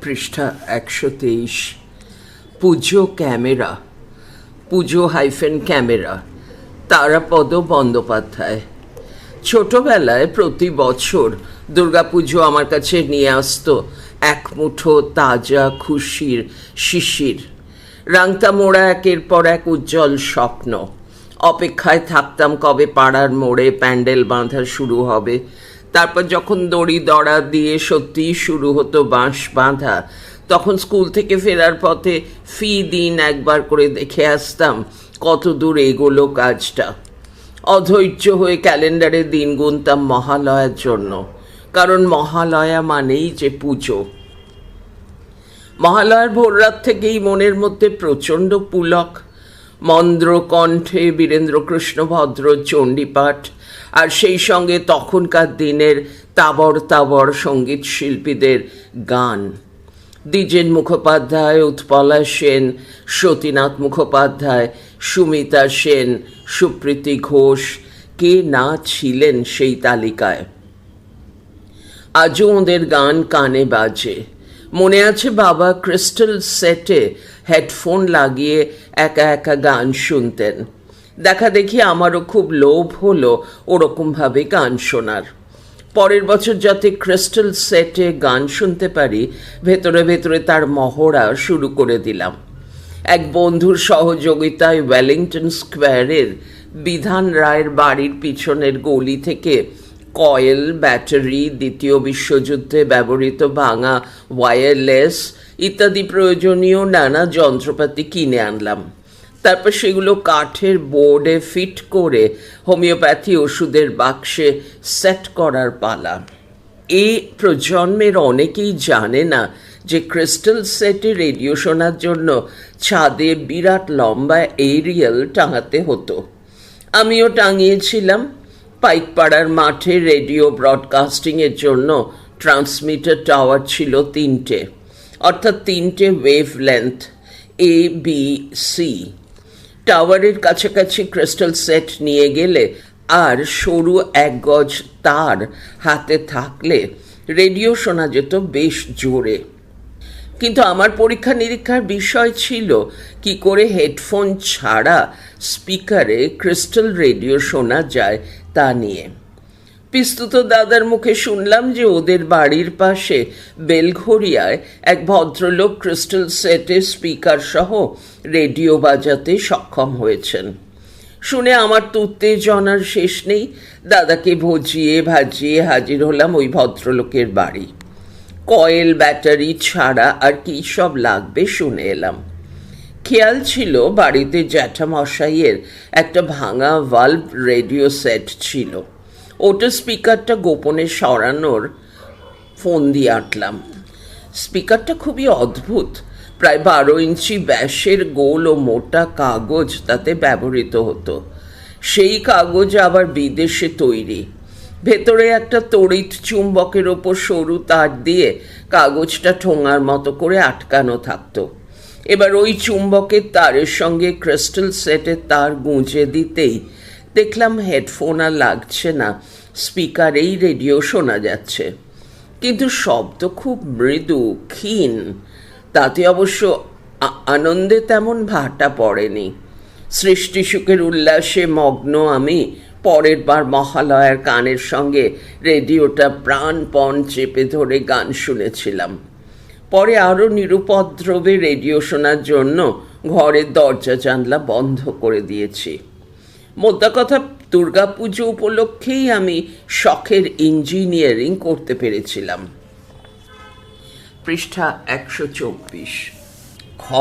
পৃষ্ঠা ১২৩। পুজো ক্যামেরা, পুজো-ক্যামেরা, তারাপদ বন্দ্যোপাধ্যায়। ছোটবেলায় প্রতি বছর দুর্গাপুজো আমার কাছে নিয়ে আসতো এক মুঠো তাজা খুশির শিশির। রাংতা মোড়া একের পর এক উজ্জ্বল স্বপ্ন। অপেক্ষায় থাকতাম কবে পাড়ার মোড়ে প্যান্ডেল বাঁধা শুরু হবে। তারপর যখন দড়ি দড়া দিয়ে সত্যিই শুরু হতো বাঁশ বাঁধা, তখন স্কুল থেকে ফেরার পথে ফি দিন একবার করে দেখে আসতাম কত দূর এগোলো কাজটা। অধৈর্য হয়ে ক্যালেন্ডারে দিন গুনতাম মহালয়ার জন্য, কারণ মহালয়া মানেই যে পুজো। মহালয়ার ভোররাত থেকেই মনের মধ্যে প্রচণ্ড পুলক। মন্দ্র কণ্ঠে বীরেন্দ্রকৃষ্ণ ভদ্র চণ্ডীপাঠ, আর সেই সঙ্গে তখনকার দিনের তাবড় তাবড় সঙ্গীত শিল্পীদের গান। দ্বিজেন মুখোপাধ্যায়, উৎপলা সেন, সতীনাথ মুখোপাধ্যায়, সুমিতা সেন, সুপ্রীতি ঘোষ, কে না ছিলেন সেই তালিকায়। আজও ওদের গান কানে বাজে। মনে আছে বাবা ক্রিস্টাল সেটে হেডফোন লাগিয়ে একা একা গান শুনতেন। দেখা দেখি আমারও খুব লোভ হলো ওরকমভাবে গান শোনার। পরের বছর যাতে ক্রিস্টাল সেটে গান শুনতে পারি, ভেতরে ভেতরে তার মহড়া শুরু করে দিলাম। এক বন্ধুর সহযোগিতায় ওয়েলিংটন স্কোয়ারের বিধান রায়ের বাড়ির পিছনের গলি থেকে কয়েল, ব্যাটারি, দ্বিতীয় বিশ্বযুদ্ধে ব্যবহৃত ভাঙা ওয়্যারলেস ইত্যাদি প্রয়োজনীয় নানা যন্ত্রপাতি কিনে আনলাম। তারপর সেগুলো কাঠের বোর্ডে ফিট করে হোমিওপ্যাথি ওষুধের বাক্সে সেট করার পালা। এই প্রজন্মের অনেকেই জানে না যে ক্রিস্টাল সেটে রেডিও শোনার জন্য ছাদে বিরাট লম্বা এরিয়াল টাঙাতে হতো। আমিও টাঙিয়েছিলাম। পাইকপাড়ার মাঠে রেডিও ব্রডকাস্টিংয়ের জন্য ট্রান্সমিটার টাওয়ার ছিল 3টে, অর্থাৎ 3টে ওয়েভ লেন্থ ABC। টাওয়ারের কাছাকাছি ক্রিস্টাল সেট নিয়ে গেলে আর সরু 1 গজ তার হাতে থাকলে রেডিও শোনা যেত বেশ জোরে। কিন্তু আমার পরীক্ষা নিরীক্ষার বিষয় ছিল কি করে হেডফোন ছাড়া স্পিকারে ক্রিস্টাল রেডিও শোনা যায় তা নিয়ে। পিস্তুত দাদার মুখে শুনলাম যে ওদের বাড়ির পাশে বেলঘরিয়ায় এক ভদ্রলোক ক্রিস্টাল সেটে স্পিকার সহ রেডিও বাজাতে সক্ষম হয়েছেন। শুনে আমার তো উত্তেজনার শেষ নেই। দাদাকে ভজিয়ে ভাজিয়ে হাজির হলাম ওই ভদ্রলোকের বাড়ি। কয়েল, ব্যাটারি ছাড়া আর কী সব লাগবে শুনে এলাম। খেয়াল ছিল বাড়িতে জ্যাঠামশাইয়ের একটা ভাঙা ভাল্ভ রেডিও সেট ছিল। ওটা স্পিকারটা গোপনে সরানোর ফোন দিয়ে আঁটলাম। স্পিকারটা খুবই অদ্ভুত। প্রায় 12 ইঞ্চি ব্যাসের গোল ও মোটা কাগজ তাতে ব্যবহৃত হতো। সেই কাগজ আবার বিদেশে তৈরি। ভেতরে একটা তড়িৎ চুম্বকের ওপর সরু তার দিয়ে কাগজটা ঠোঙার মতো করে আটকানো থাকতো। এবার ওই চুম্বকের তারের সঙ্গে ক্রিস্টাল সেটের তার গুঁজে দিতেই দেখলাম হেডফোন আর লাগছে না, স্পিকারেই রেডিও শোনা যাচ্ছে। কিন্তু শব্দ খুব মৃদু, ক্ষীণ। তাতে অবশ্য আনন্দে তেমন ভাটা পড়েনি। সৃষ্টি সুখের উল্লাসে মগ্ন আমি পরের বার মহালয়ার কানের সঙ্গে রেডিওটা প্রাণপণ চেপে ধরে গান শুনেছিলাম। পরে আরও নিরুপদ্রবে রেডিও শোনার জন্য ঘরের দরজা জানলা বন্ধ করে দিয়েছি। মোদ্দা কথা, দুর্গাপুজো উপলক্ষেই আমি শখের ইঞ্জিনিয়ারিং করতে পেরেছিলাম। পৃষ্ঠা ১২৪। খ।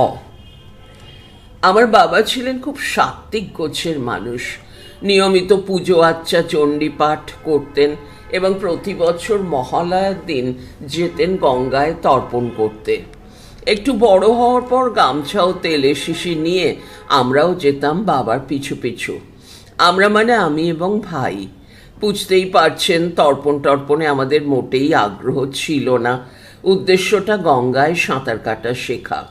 আমার বাবা ছিলেন খুব সাত্ত্বিক গোছের মানুষ। নিয়মিত পুজো আচ্চা চণ্ডীপাঠ করতেন এবং প্রতি বছর মহালয়ার দিন যেতেন গঙ্গায় তর্পণ করতে। একটু বড় হওয়ার পর গামছা ও তেলের শিশি নিয়ে আমরাও যেতাম বাবার পিছু পিছু। আমরা মানে আমি এবং ভাই। বুঝতেই পারছেন তর্পণে আমাদের মোটেই আগ্রহ ছিল না। উদ্দেশ্যটা গঙ্গায় সাঁতার কাটা শেখা।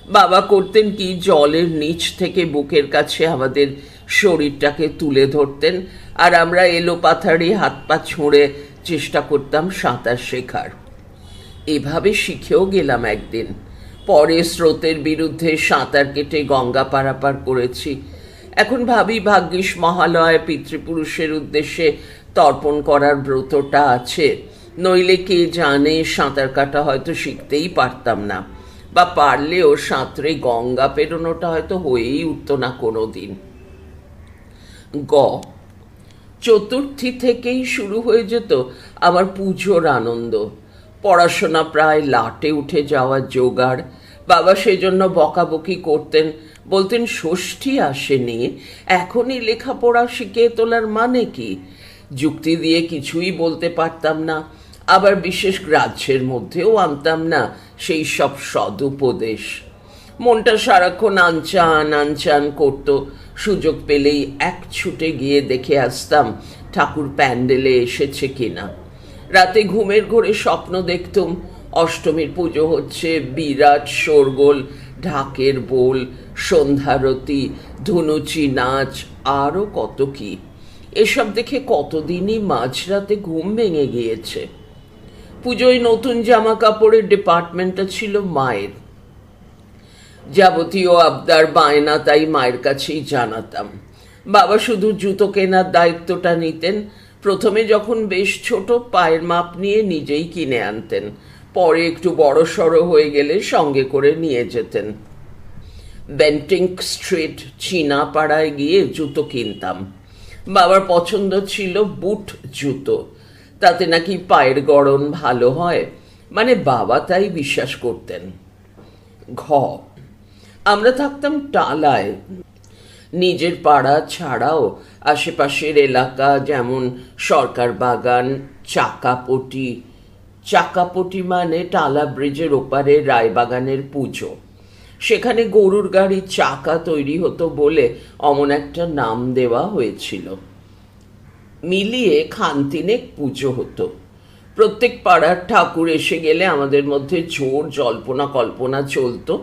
বাবা করতেন কি, জলের নিচ থেকে বুকের কাছে আমাদের শরীরটাকে তুলে ধরতেন, আর আমরা এলোপাথারি হাত পা ছুঁড়ে চেষ্টা করতাম সাঁতার শেখার। এভাবে শিখেও গেলাম একদিন। পরে স্রোতের বিরুদ্ধে সাঁতার কেটে গঙ্গা পারাপার করেছি। এখন ভাবি ভাগ্যিস মহালয় পিতৃপুরুষের উদ্দেশ্যে তর্পণ করার ব্রতটা আছে, নইলে কে জানে সাঁতার কাটা হয়তো শিখতেই পারতাম না, বা পারলেও সাঁতরে গঙ্গা পেরোনোটা হয়তো হয়েই উঠত না কোনো দিন। গ, চতুর্থী থেকেই শুরু হয়ে যেত আমার পুজোর আনন্দ। পড়াশোনা প্রায় লাটে উঠে যাওয়ার জোগাড়। বাবা সেজন্য বকাবকি করতেন, বলতেন ষষ্ঠী আসেনি, এখনই লেখাপড়া শিখিয়ে তোলার মানে কি? যুক্তি দিয়ে কিছুই বলতে পারতাম না, আবার বিশেষ গ্রাহ্যের মধ্যেও আনতাম না সেই সব সদুপদেশ। মনটা সারাক্ষণ আনচান আনচান করত। সুযোগ পেলেই এক ছুটে গিয়ে দেখে আসতাম ঠাকুর প্যান্ডেলে এসেছে কিনা। রাতে ঘুমের ঘোরে স্বপ্ন দেখতুম অষ্টমীর পুজো হচ্ছে, বিরাট শোরগোল, ঢাকের বোল, সন্ধ্যারতি, ধুনুচি নাচ, আরও কত কি। এসব দেখে কতদিনই মাঝরাতে ঘুম ভেঙে গিয়েছে। পুজোয় নতুন জামা কাপড়ের ডিপার্টমেন্টটা ছিল মায়ের। যাবতীয় আবদার বায়না তাই মায়ের কাছেই জানাতাম। বাবা শুধু জুতো কেনার দায়িত্বটা নিতেন। প্রথমে যখন বেশ ছোট, পায়ের মাপ নিয়ে নিজেই কিনে আনতেন, পরে একটু বড় সড়ো হয়ে গেলে সঙ্গে করে নিয়ে যেতেন। বেন্টিঙ্ক স্ট্রিট চীনা পাড়ায় গিয়ে জুতো কিনতাম। বাবার পছন্দ ছিল বুট জুতো, তাতে নাকি পায়ের গড়ন ভালো হয়, মানে বাবা তাই বিশ্বাস করতেন। ঘ, আমরা থাকতাম টালায়। নিজের পাড়া ছাড়াও আশেপাশের এলাকা, যেমন সরকার বাগান, চাকাপটি। চাকাপটি মানে টালা ব্রিজের ওপারে রায়বাগানের পুজো। সেখানে গরুর গাড়ির চাকা তৈরি হতো বলে অমন একটা নাম দেওয়া হয়েছিল। মিলিয়ে খানতিনেক পুজো হতো। প্রত্যেক পাড়ার ঠাকুর এসে গেলে আমাদের মধ্যে জোর জল্পনা কল্পনা চলতো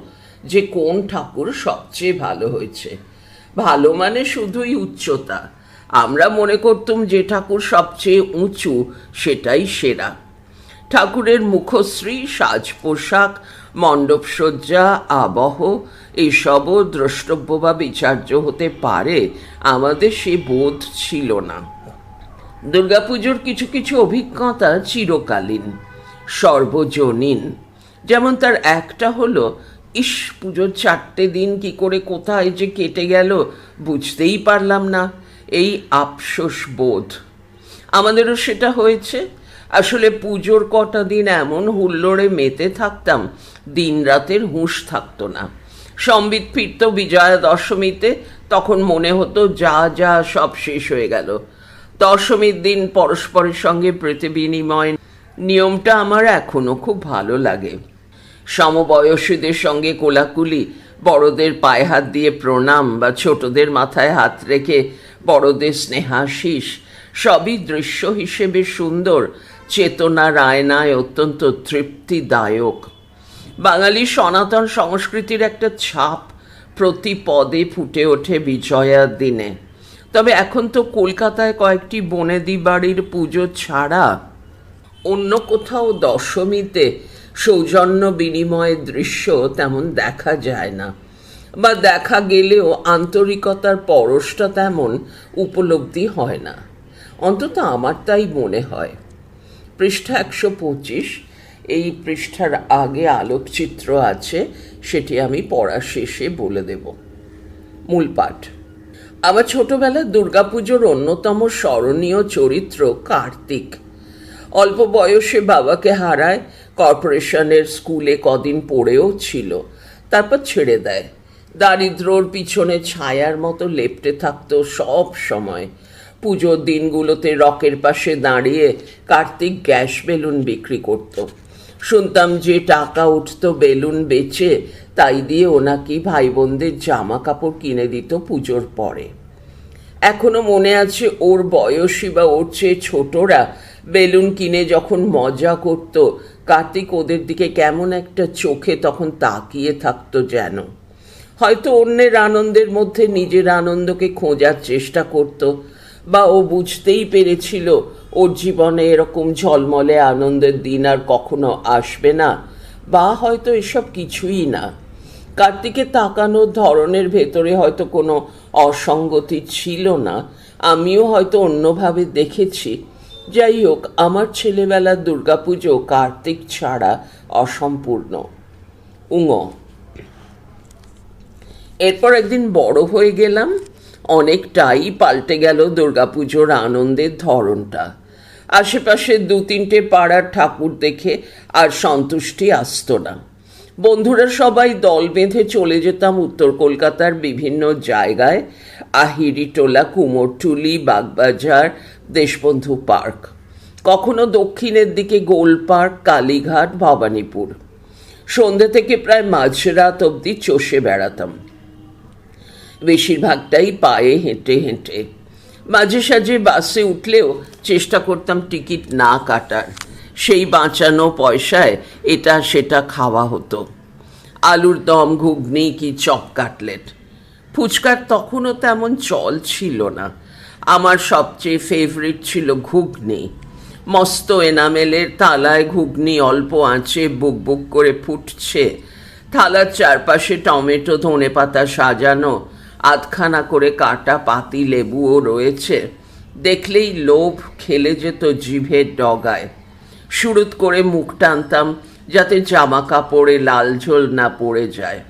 যে কোন ঠাকুর সবচেয়ে ভালো হয়েছে। ভালো মানে শুধুই উচ্চতা। আমরা মনে করতুম যে ঠাকুর সবচেয়ে উঁচু সেটাই সেরা। ঠাকুরের মুখশ্রী, সাজ পোশাক, মণ্ডপসজ্জা, আবহ এসবও দ্রষ্টব্য বা বিচার্য হতে পারে, আমাদের সে বোধ ছিল না। দুর্গাপুজোর কিছু কিছু অভিজ্ঞতা চিরকালীন, সর্বজনীন। যেমন তার একটা হলো, ইস, পুজোর 4টে দিন কি করে কোথায় যে কেটে গেল বুঝতেই পারলাম না, এই আফসোস বোধ। আমাদেরও সেটা হয়েছে। আসলে পুজোর কটা দিন এমন হুল্লোড়ে মেতে থাকতাম, দিন রাতের হুঁশ থাকতো না। সম্বিত ফিরত বিজয়া দশমীতে, তখন মনে হতো যা যা সব শেষ হয়ে গেল। দশমীর দিন পরস্পরের সঙ্গে প্রীতি বিনিময় নিয়মটা আমার এখনো খুব ভালো লাগে। সমবয়সীদের সঙ্গে কোলাকুলি, বড়দের পায়ে হাত দিয়ে প্রণাম বা ছোটদের মাথায় হাত রেখে বড়দের স্নেহাশিস, সবই দৃশ্য হিসেবে সুন্দর, চেতনার আয়নায় অত্যন্ত তৃপ্তিদায়ক। বাঙালি সনাতন সংস্কৃতির একটা ছাপ প্রতি পদে ফুটে ওঠে বিজয়ার দিনে। তবে এখন তো কলকাতায় কয়েকটি বনেদি বাড়ির পুজো ছাড়া অন্য কোথাও দশমীতে সৌজন্য বিনিময়ের দৃশ্য তেমন দেখা যায় না, বা দেখা গেলেও আন্তরিকতার পরশটা তেমন উপলব্ধি হয় না। অন্তত আমার তাই মনে হয়। পৃষ্ঠা 125, এই পৃষ্ঠার আগে আলোকচিত্র আছে, সেটি আমি পড়া শেষে বলে দেব। মূল পাঠ। আমার ছোটবেলার দুর্গাপুজোর অন্যতম স্মরণীয় চরিত্র কার্তিক। অল্প বয়সে বাবাকে হারায়, কর্পোরেশনের স্কুলে কদিন পড়েও ছিল, তারপর ছেড়ে দেয়। দারিদ্র্যর পিছনে ছায়ার মতো লেপ্টে থাকতো সব সময়। পুজোর দিনগুলোতে রকের পাশে দাঁড়িয়ে কার্তিক গ্যাস বেলুন বিক্রি করত। শুনতাম যে টাকা উঠত বেলুন বেচে, তাই দিয়ে ও নাকি ভাই বোনদের জামা কাপড় কিনে দিত পুজোর পরে। এখনো মনে আছে ওর বয়সী বা ওর চেয়ে ছোটরা বেলুন কিনে যখন মজা করত, কার্তিক ওদের দিকে কেমন একটা চোখে তখন তাকিয়ে থাকতো যেন। হয়তো অন্যের আনন্দের মধ্যে নিজের আনন্দকে খোঁজার চেষ্টা করত, বা ও বুঝতেই পেরেছিল ওর জীবনে এরকম ঝলমলে আনন্দের দিন আর কখনো আসবে না, বা হয়তো এসব কিছুই না। কার্তিকে তাকানোর ধরনের ভেতরে হয়তো কোনো অসঙ্গতি ছিল না, আমিও হয়তো অন্যভাবে দেখেছি। যাই হোক, আমার ছেলেবেলার দুর্গাপুজো কার্তিক ছাড়া অসম্পূর্ণ। এরপর একদিন বড় হয়ে গেলাম, অনেকটাই পাল্টে গেল দুর্গাপুজোর আনন্দের ধরনটা। আশেপাশে 2-3টে পাড়ার ঠাকুর দেখে আর সন্তুষ্টি আসতো না। বন্ধুরা সবাই দল বেঁধে চলে যেতাম উত্তর কলকাতার বিভিন্ন জায়গায়, আহিরিটোলা, কুমোরটুলি, বাগবাজার, দেশবন্ধু পার্ক, কখনো দক্ষিণের দিকে গোল পার্ক, কালীঘাট, ভবানীপুর। সন্ধ্যে থেকে প্রায় মাঝরাত অবধি চষে বেড়াতাম, বেশিরভাগটাই পায়ে হেঁটে হেঁটে। মাঝে সাঝে বাসে উঠলেও চেষ্টা করতাম টিকিট না কাটার, সেই বাঁচানো পয়সায় এটা সেটা খাওয়া হতো। আলুর দম, ঘুগনি কি চপ কাটলেট। ফুচকার তখনও তেমন চল ছিল না। আমার সবচেয়ে ফেভারিট ছিল ঘুগনি। মস্ত এনামেলের থালায় ঘুগনি অল্প আঁচে বুক বুক করে ফুটছে, থালার চারপাশে টমেটো, ধনেপাতা সাজানো, আধখানা করে কাটা পাতি লেবুও রয়েছে। দেখলেই লোভ খেলে যেত জিভের ডগায়। সুরুত করে মুখ টানতাম যাতে জামা কাপড়ে লাল ঝোল না পড়ে যায়।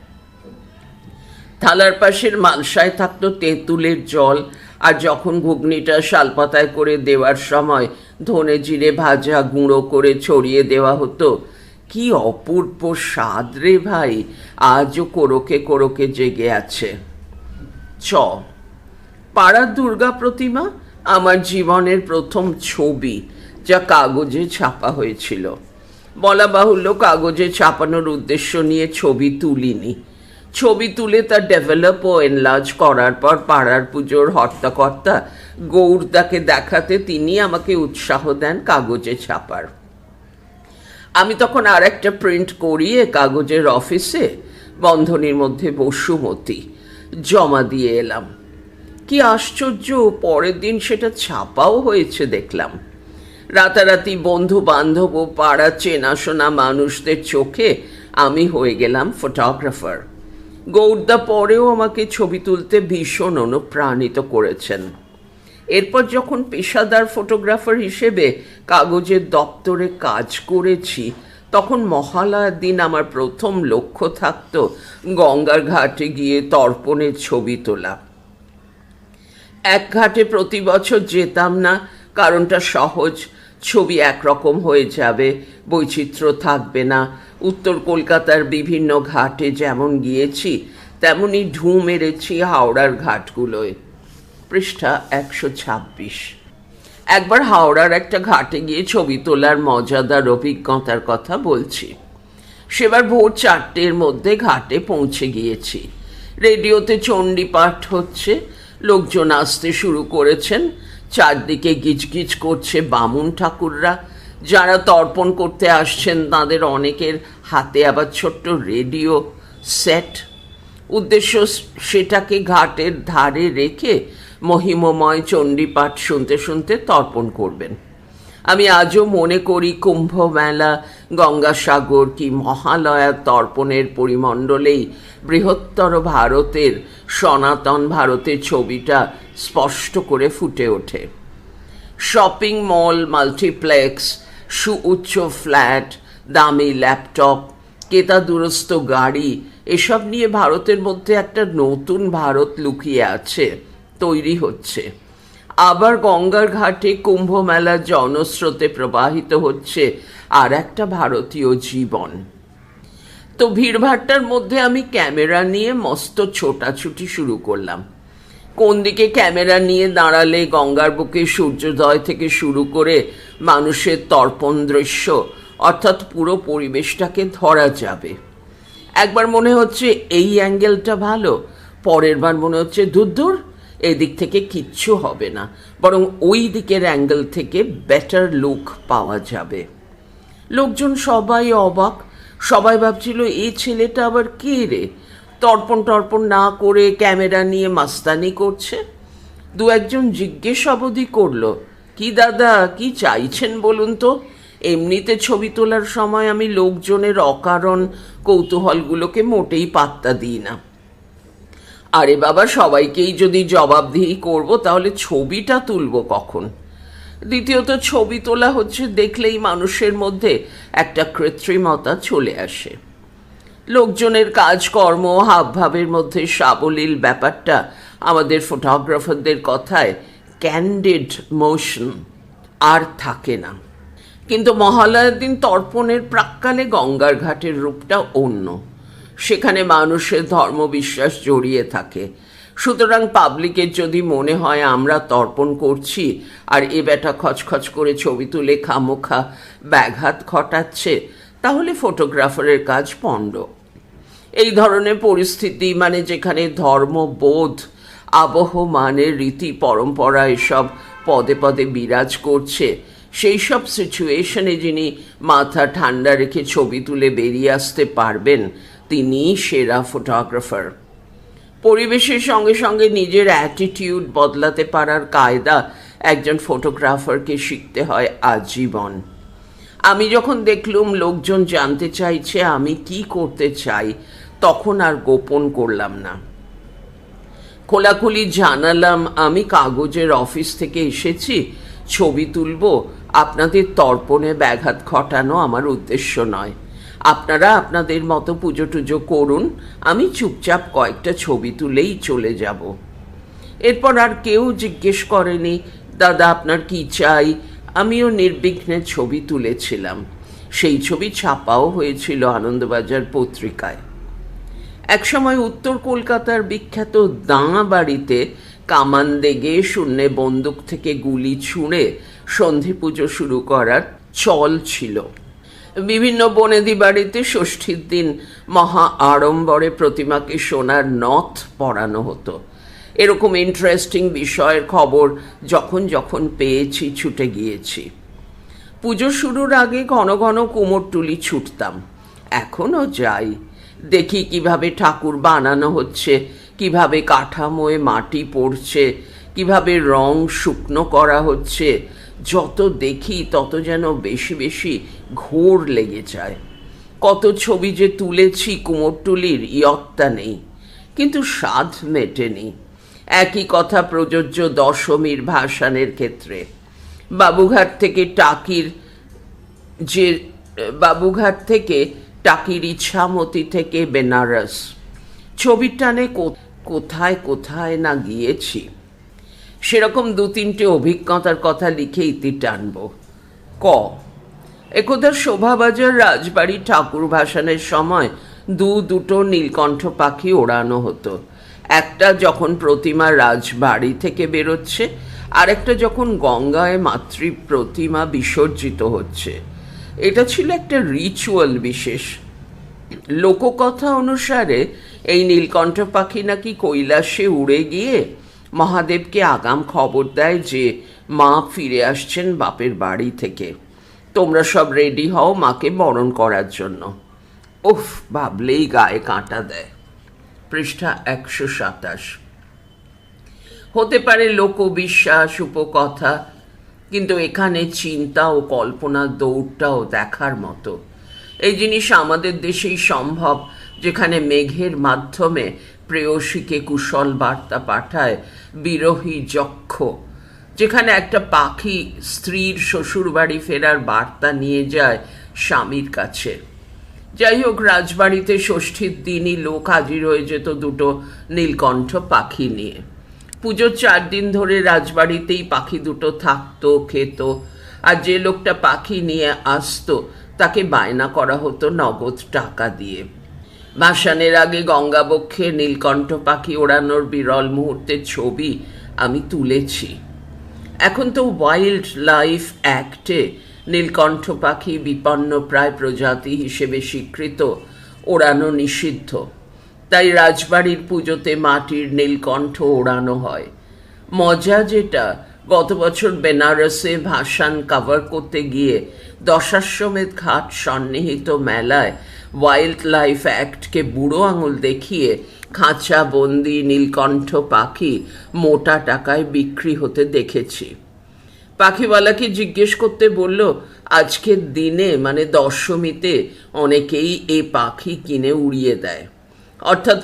থালার পাশের মালসায় থাকতো তেঁতুলের জল, আর যখন ঘুগনিটা শালপাতায় করে দেওয়ার সময় ধনে জিরে ভাজা গুঁড়ো করে ছড়িয়ে দেওয়া হতো, কি অপূর্ব স্বাদ রে ভাই, আজও কোরকে কোরকে জেগে আছে। পাড়ার দুর্গা প্রতিমা আমার জীবনের প্রথম ছবি, যা কাগজে ছাপা হয়েছিল। বলা বাহুল্য, কাগজে ছাপানোর উদ্দেশ্য নিয়ে ছবি তুলিনি। ছবি তুলে তা ডেভেলপ ও এনলার্জ করার পর পাড়ার পুজোর হর্তাকর্তা গৌরদাকে দেখাতে তিনি আমাকে উৎসাহ দেন কাগজে ছাপার। আমি তখন আর একটা প্রিন্ট করিয়ে কাগজের অফিসে, বন্ধনীর মধ্যে বসুমতী, জমা দিয়ে এলাম। কি আশ্চর্য, পরের দিন সেটা ছাপাও হয়েছে দেখলাম। রাতারাতি বন্ধু বান্ধব ও পাড়া চেনাশোনা মানুষদের চোখে আমি হয়ে গেলাম ফটোগ্রাফার। গৌরদা পরেও আমাকে ছবি তুলতে ভীষণ অনুপ্রাণিত করেছেন। এরপর যখন পেশাদার ফটোগ্রাফার হিসেবে কাগজের দপ্তরে কাজ করেছি, তখন মহালয়ার দিন আমার প্রথম লক্ষ্য থাকতো গঙ্গার ঘাটে গিয়ে তর্পণের ছবি তোলা। এক ঘাটে প্রতি বছর যেতাম না, কারণটা সহজ, ছবি একরকম হয়ে যাবে, বৈচিত্র্য থাকবে না। উত্তর কলকাতার বিভিন্ন ঘাটে যেমন গিয়েছি তেমনি ঢু মেরেছি হাওড়ার ঘাটগুলোয়। পৃষ্ঠা 126। একবার হাওড়ার একটা ঘাটে গিয়ে ছবি তোলার মজাদার অভিজ্ঞতার কথা বলছি। সেবার ভোর 4টের মধ্যে ঘাটে পৌঁছে গিয়েছি। রেডিওতে চণ্ডীপাঠ হচ্ছে, লোকজন আসতে শুরু করেছেন, চারদিকে গিজগিজ করছে বামুন ঠাকুররা। যারা তর্পণ করতে আসছেন তাদের অনেকের হাতে আবার ছোট্ট রেডিও সেট। উদ্দেশ্য সেটাকে ঘাটের ধারে রেখে মহিমময় চণ্ডীপাঠ শুনতে শুনতে তর্পণ করবেন। আমি আজও মনে করি কুম্ভ মেলা, গঙ্গাসাগর কি মহালয়া তর্পণের পরিমণ্ডলেই বৃহত্তর ভারতের, সনাতন ভারতের ছবিটা স্পষ্ট করে ফুটে ওঠে। শপিং মল, মাল্টিপ্লেক্স, সুউচ্চ ফ্ল্যাট, দামি ল্যাপটপ, কেতাদুরস্ত গাড়ি, এসব নিয়ে ভারতের মধ্যে একটা নতুন ভারত লুকিয়ে আছে, তৈরি হচ্ছে। আবার গঙ্গার ঘাটে কুম্ভ মেলার জনস্রোতে প্রবাহিত হচ্ছে আর একটা ভারতীয় জীবন। তো ভিড়ভাট্টার মধ্যে আমি ক্যামেরা নিয়ে মস্ত ছোটাছুটি শুরু করলাম। কোন দিকে ক্যামেরা নিয়ে দাঁড়ালে গঙ্গার বুকে সূর্যোদয় থেকে শুরু করে মানুষের তর্পণ দৃশ্য, অর্থাৎ পুরো পরিবেশটাকে ধরা যাবে। একবার মনে হচ্ছে এই অ্যাঙ্গেলটা ভালো, পরের বার মনে হচ্ছে দূর, এদিক থেকে কিচ্ছু হবে না, বরং ওই দিকের অ্যাঙ্গেল থেকে বেটার লুক পাওয়া যাবে। লোকজন সবাই অবাক, সবাই ভাবছিল এই ছেলেটা আবার কে রে, তর্পণ না করে ক্যামেরা নিয়ে মাস্তানি করছে। 2-1 জিজ্ঞেস অবধি করলো, কি দাদা, কি চাইছেন বলুন তো? এমনিতে ছবি তোলার সময় আমি লোকজনের অকারণ কৌতূহলগুলোকে মোটেই পাত্তা দিই না। আরে বাবা, সবাইকেই যদি জবাবদিহি করব তাহলে ছবিটা তুলব কখন? দ্বিতীয়ত, ছবি তোলা হচ্ছে দেখলেই মানুষের মধ্যে একটা কৃত্রিমতা চলে আসে। লোকজনের কাজকর্ম হাবভাবের মধ্যে সাবলীল ব্যাপারটা আমাদের ফটোগ্রাফারদের কথায় ক্যান্ডিড মোশন আর থাকে না। কিন্তু মহালয়ার দিন তর্পণের প্রাক্কালে গঙ্গার ঘাটের রূপটা অন্য। সেখানে মানুষের ধর্মবিশ্বাস জড়িয়ে থাকে। সুতরাং পাবলিকের যদি মনে হয় আমরা তর্পণ করছি আর এ বেটা খচখচ করে ছবি তুলে খামোখা ব্যাঘাত ঘটাচ্ছে, তাহলে ফটোগ্রাফারের কাজ পণ্ড। এই ধরনের পরিস্থিতি, মানে যেখানে ধর্মবোধ, আবহমানের রীতি পরম্পরা এসব পদে পদে বিরাজ করছে, সেই সব সিচুয়েশনে যিনি মাথা ঠান্ডা রেখে ছবি তুলে বেরিয়ে আসতে পারবেন, তিনিই সেরা ফটোগ্রাফার। পরিবেশের সঙ্গে সঙ্গে নিজের অ্যাটিটিউড বদলাতে পারার কায়দা একজন ফটোগ্রাফারকে শিখতে হয় আজীবন। আমি যখন দেখলুম লোকজন জানতে চাইছে আমি কি করতে চাই, তখন আর গোপন করলাম না। খোলাখুলি জানালাম, আমি কাগজের অফিস থেকে এসেছি, ছবি তুলব, আপনাদের তর্পণে ব্যাঘাত ঘটানো আমার উদ্দেশ্য নয়। আপনারা আপনাদের মতো পুজো টুজো করুন, আমি চুপচাপ কয়েকটা ছবি তুলেই চলে যাব। এরপর আর কেউ জিজ্ঞেস করেনি দাদা আপনার কি চাই। আমিও নির্বিঘ্নে ছবি তুলেছিলাম। সেই ছবি ছাপাও হয়েছিল আনন্দবাজার পত্রিকায়। একসময় উত্তর কলকাতার বিখ্যাত দাঁ বাড়িতে কামান দেগে শূন্যে বন্দুক থেকে গুলি ছুঁড়ে সন্ধি পুজো শুরু করার চল ছিল। বিভিন্ন বনেদি বাড়িতে ষষ্ঠীর দিন মহা আড়ম্বরে প্রতিমাকে সোনার নথ পরানো হতো। এরকম ইন্টারেস্টিং বিষয়ের খবর যখন যখন পেয়েছি ছুটে গিয়েছি। পুজো শুরুর আগে ঘন ঘন কুমোরটুলি ছুটতাম, এখনও যাই। দেখি কিভাবে ঠাকুর বানানো হচ্ছে, কিভাবে কাঠামোয় মাটি পড়ছে, কিভাবে রং শুকনো করা হচ্ছে। যত দেখি তত যেন বেশি বেশি ঘোর লেগে যায়। কত ছবি যে তুলেছি কুমোরটুলির ইয়ত্তা নেই, কিন্তু স্বাদ মেটেনি। একই কথা প্রযোজ্য দশমীর ভাসানের ক্ষেত্রে। বাবুঘাট থেকে টাকির ইছামতি থেকে বেনারস, ছবির টানে কোথায় কোথায় না গিয়েছি। সেরকম দু তিনটে অভিজ্ঞতার কথা লিখে ইতি টানব। একদা শোভাবাজার রাজবাড়ি ঠাকুর ভাসানের সময় দুটো নীলকণ্ঠ পাখি ওড়ানো হতো। একটা যখন প্রতিমা রাজবাড়ি থেকে বেরোচ্ছে, আর একটা যখন গঙ্গায় মাতৃ প্রতিমা বিসর্জিত হচ্ছে। এটা ছিল একটা রিচুয়াল বিশেষ। লোককথা অনুসারে এই নীলকণ্ঠ পাখি নাকি কৈলাসে উড়ে গিয়ে মহাদেবকে আগাম খবর দেয় যে মা ফিরে আসছেন বাপের বাড়ি থেকে, তোমরা সব রেডি হও মাকে বরণ করার জন্য। উফ, ভাবলেই গায়ে কাঁটা দেয়। পৃষ্ঠা 127। হতে পারে লোকবিশ্বাস, উপকথা, কিন্তু এখানে চিন্তা ও কল্পনার দৌড়টাও দেখার মতো। এই জিনিস আমাদের দেশেই সম্ভব, যেখানে মেঘের মাধ্যমে প্রেয়সীকে কুশল বার্তা পাঠায় বিরহী যক্ষ, যেখানে একটা পাখি স্ত্রীর শ্বশুরবাড়ি ফেরার বার্তা নিয়ে যায় স্বামীর কাছে। যাই হোক, রাজবাড়িতে ষষ্ঠীর দিনই লোক হাজির হয়ে যেত দুটো নীলকণ্ঠ পাখি নিয়ে। পুজোর 4 দিন ধরে রাজবাড়িতেই পাখি দুটো থাকতো, খেত, আর যে লোকটা পাখি নিয়ে আসতো তাকে বায়না করা হতো নগদ টাকা দিয়ে। ভাসানের আগে গঙ্গাবক্ষে নীলকণ্ঠ পাখি ওড়ানোর বিরল মুহূর্তের ছবি আমি তুলেছি। এখন তো ওয়াইল্ড লাইফ অ্যাক্টে নীলকণ্ঠ পাখি বিপন্ন প্রায় প্রজাতি হিসেবে স্বীকৃত, ওড়ানো নিষিদ্ধ। তাই রাজবাড়ির পুজোতে মাটির নীলকণ্ঠ ওড়ানো হয়। মজা যেটা, গত বছর বেনারসে ভাসান কভার করতে গিয়ে দশাশ্বমেধ ঘাট সন্নিহিত মেলায় ওয়াইল্ড লাইফ অ্যাক্টকে বুড়ো আঙুল দেখিয়ে খাঁচা বন্দি নীলকণ্ঠ পাখি মোটা টাকায় বিক্রি হতে দেখেছি। পাখিওয়ালাকে জিজ্ঞেস করতে বলল, আজকের দিনে মানে দশমীতে অনেকেই এই পাখি কিনে উড়িয়ে দেয়, অর্থাৎ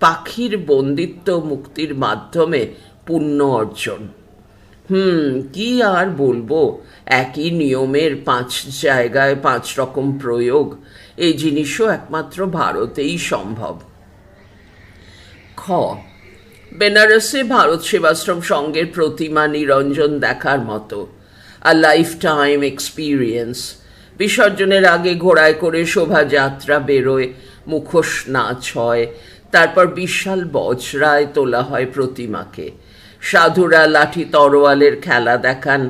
পাখির বন্দিত্ব মুক্তির মাধ্যমে পুণ্য অর্জন। কি আর বলবো, একই নিয়মের 5 জায়গায় 5 রকম প্রয়োগ, এই জিনিসও একমাত্র ভারতেই সম্ভব। খ, বেনারসে ভারত সেবাশ্রম সংঘের প্রতিমা নিরঞ্জন দেখার মতো, আ লাইফ টাইম এক্সপিরিয়েন্স। বিসর্জনের আগে ঘোড়ায় করে শোভাযাত্রা বেরোয়, মুখোশ নাচ হয়, তারপর বিশাল বজরায় তোলা হয় প্রতিমাকে। সাধুরা লাঠি তরোয়ালের খেলা দেখান,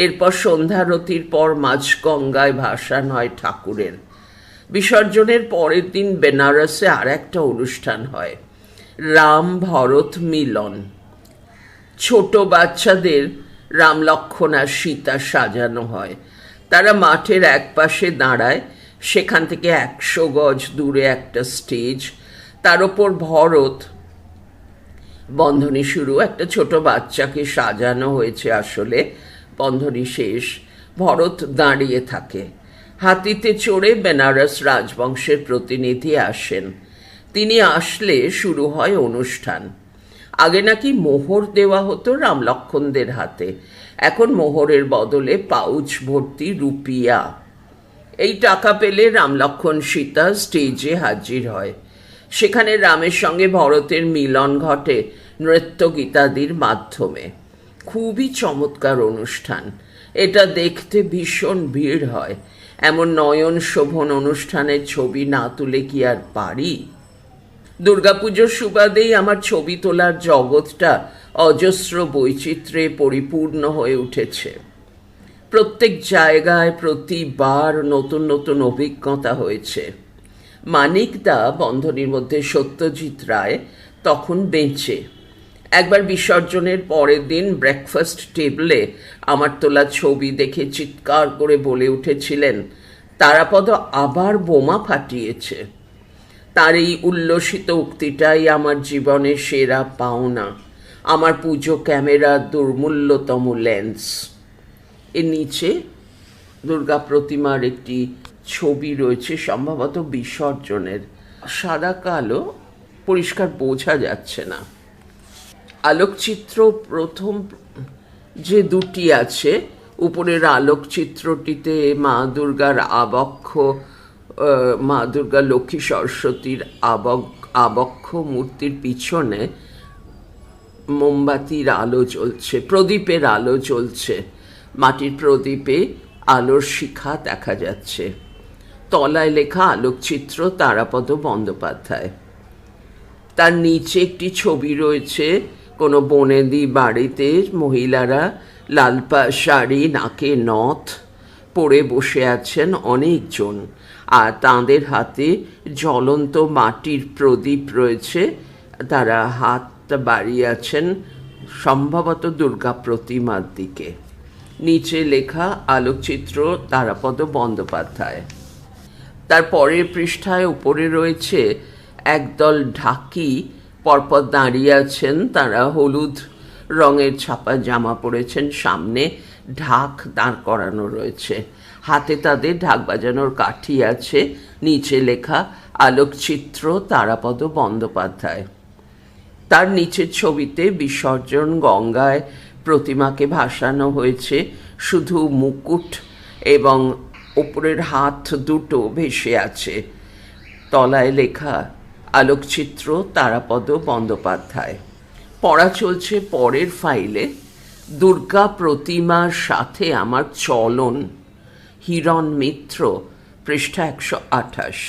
এরপর সন্ধ্যারতির পর মাঝগঙ্গায় ভাসান হয় ঠাকুরের। বিসর্জনের পরের দিন বেনারসে আর একটা অনুষ্ঠান হয়, রাম ভরত মিলন। ছোট বাচ্চাদের রাম লক্ষ্মণ আর সীতা সাজানো হয়, তারা মাঠের এক পাশে দাঁড়ায়, সেখান থেকে 100 গজ দূরে একটা স্টেজ, তার ওপর ভরত বন্ধনী শুরু, একটা ছোট বাচ্চাকে সাজানো হয়েছে, আসলে বন্ধনী শেষ, ভরত দাঁড়িয়ে থাকে। হাতিতে চড়ে বেনারস রাজবংশের প্রতিনিধি আসেন, তিনি আসলে শুরু হয় অনুষ্ঠান। আগে নাকি মোহর দেওয়া হতো রাম লক্ষ্মণদের হাতে, এখন মোহরের বদলে পাউচ ভর্তি রুপিয়া। এই টাকা পেলে রাম লক্ষ্মণ সীতা স্টেজে হাজির হয়, সেখানে রামের সঙ্গে ভরতের মিলন ঘটে নৃত্য গীতাদির মাধ্যমে। খুবই চমৎকার অনুষ্ঠান, এটা দেখতে ভীষণ ভিড় হয়। এমন নয়ন শোভন অনুষ্ঠানের ছবি না তুলে কি আর পারি? দুর্গাপুজোর সুবাদেই আমার ছবি তোলার জগৎটা অজস্র বৈচিত্র্যে পরিপূর্ণ হয়ে উঠেছে। প্রত্যেক জায়গায় প্রতিবার নতুন নতুন অভিজ্ঞতা হয়েছে। মানিকদা বন্ধনীর মধ্যে সত্যজিৎ রায় তখন বেঁচে। একবার বিসর্জনের পরের দিন ব্রেকফাস্ট টেবিলে আমার তোলা ছবি দেখে চিৎকার করে বলে উঠেছিলেন, তারাপদ আবার বোমা ফাটিয়েছে। তার এই উল্লসিত উক্তিটাই আমার জীবনের সেরা পাওনা, আমার পুজো ক্যামেরার দুর্মূল্যতম লেন্স। এর নিচে দুর্গা প্রতিমার একটি ছবি রয়েছে, সম্ভবত বিসর্জনের, সাদা কালো, পরিষ্কার বোঝা যাচ্ছে না। আলোকচিত্র প্রথম যে দুটি আছে, উপরের আলোকচিত্রটিতে মা দুর্গার আবক্ষ, মা দুর্গা লক্ষ্মী সরস্বতীর আবক্ষ মূর্তির পিছনে মোমবাতির আলো জ্বলছে, প্রদীপের আলো জ্বলছে, মাটির প্রদীপে আলোর শিখা দেখা যাচ্ছে। তলায় লেখা আলোকচিত্র তারাপদ বন্দ্যোপাধ্যায়। তার নিচে একটি ছবি রয়েছে, কোনো বনেদি বাড়িতে মহিলারা লালপা শাড়ি, নাকে নথ পরে বসে আছেন অনেকজন, আর তাঁদের হাতে জ্বলন্ত মাটির প্রদীপ রয়েছে, তারা হাত বাড়িয়ে আছেন সম্ভবত দুর্গা প্রতিমার দিকে। নিচে লেখা আলোকচিত্র তারাপদ বন্দ্যোপাধ্যায়। তার পরের পৃষ্ঠায় উপরে রয়েছে একদল ঢাকি পরপর দাঁড়িয়ে আছেন, তারা হলুদ রঙের ছাপা জামা পরেছেন, সামনে ঢাক দাঁড় করানো রয়েছে, হাতে তাদের ঢাক বাজানোর কাঠি আছে, নিচে লেখা আলোকচিত্র তারাপদ বন্দ্যোপাধ্যায়। তার নিচের ছবিতে বিসর্জন গঙ্গায় প্রতিমাকে ভাসানো হয়েছে, শুধু মুকুট এবং উপরের হাত দুটো ভেসে আছে, তলায় লেখা আলোকচিত্র তারাপদ বন্দ্যোপাধ্যায়। পড়া চলছে পরের ফাইলে, দুর্গা প্রতিমার সাথে আমার চলন, হিরণ মিত্র, পৃষ্ঠা 128।